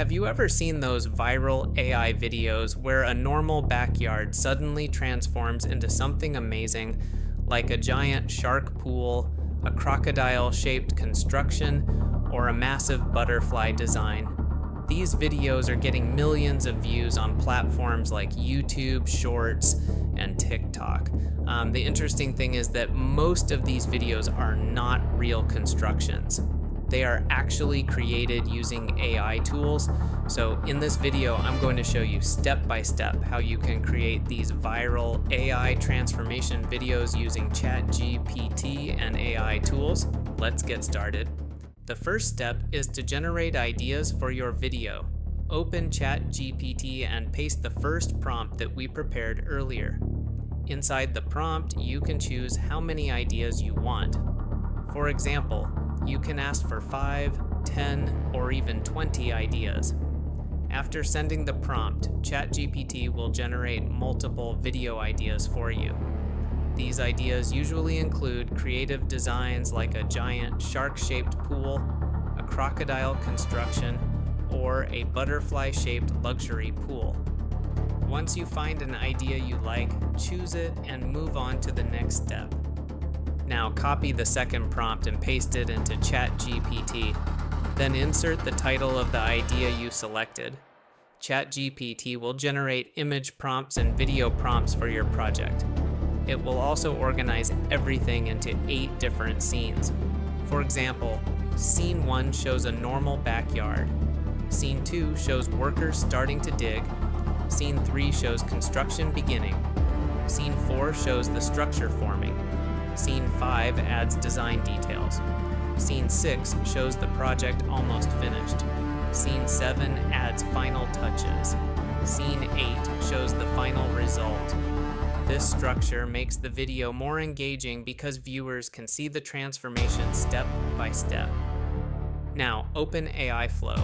Have you ever seen those viral AI videos where a normal backyard suddenly transforms into something amazing, like a giant shark pool, a crocodile-shaped construction, or a massive butterfly design? These videos are getting millions of views on platforms like YouTube, Shorts, and TikTok. The interesting thing is that most of these videos are not real constructions. They are actually created using AI tools. So in this video, I'm going to show you step by step how you can create these viral AI transformation videos using ChatGPT and AI tools. Let's get started. The first step is to generate ideas for your video. Open ChatGPT and paste the first prompt that we prepared earlier. Inside the prompt, you can choose how many ideas you want. For example, you can ask for 5, 10, or even 20 ideas. After sending the prompt, ChatGPT will generate multiple video ideas for you. These ideas usually include creative designs like a giant shark-shaped pool, a crocodile construction, or a butterfly-shaped luxury pool. Once you find an idea you like, choose it and move on to the next step. Now copy the second prompt and paste it into ChatGPT. Then insert the title of the idea you selected. ChatGPT will generate image prompts and video prompts for your project. It will also organize everything into 8 different scenes. For example, Scene 1 shows a normal backyard. Scene 2 shows workers starting to dig. Scene 3 shows construction beginning. Scene 4 shows the structure forming. Scene 5 adds design details. Scene 6 shows the project almost finished. Scene 7 adds final touches. Scene 8 shows the final result. This structure makes the video more engaging because viewers can see the transformation step by step. Now, open AI Flow.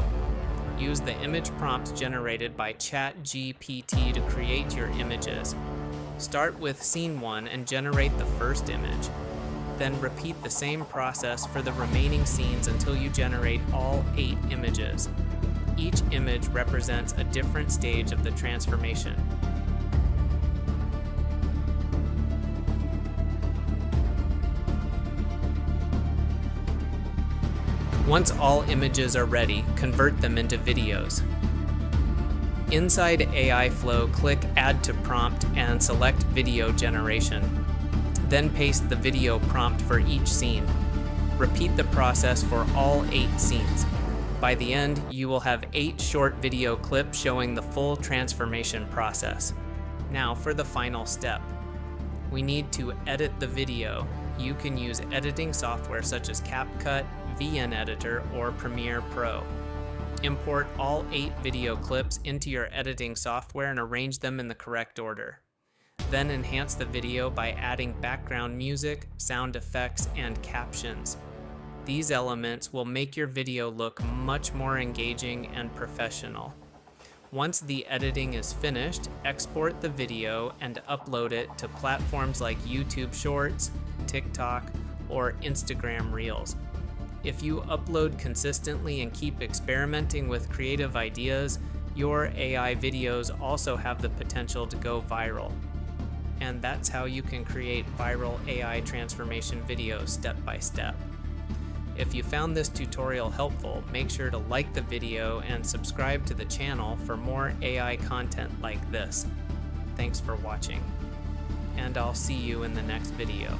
Use the image prompts generated by ChatGPT to create your images. Start with Scene 1 and generate the first image. Then repeat the same process for the remaining scenes until you generate all 8 images. Each image represents a different stage of the transformation. Once all images are ready, convert them into videos. Inside AI Flow, click Add to Prompt and select Video Generation. Then paste the video prompt for each scene. Repeat the process for all 8 scenes. By the end, you will have 8 short video clips showing the full transformation process. Now for the final step. We need to edit the video. You can use editing software such as CapCut, VN Editor, or Premiere Pro. Import all 8 video clips into your editing software and arrange them in the correct order. Then enhance the video by adding background music, sound effects, and captions. These elements will make your video look much more engaging and professional. Once the editing is finished, export the video and upload it to platforms like YouTube Shorts, TikTok, or Instagram Reels. If you upload consistently and keep experimenting with creative ideas, your AI videos also have the potential to go viral. And that's how you can create viral AI transformation videos step by step. If you found this tutorial helpful, make sure to like the video and subscribe to the channel for more AI content like this. Thanks for watching, and I'll see you in the next video.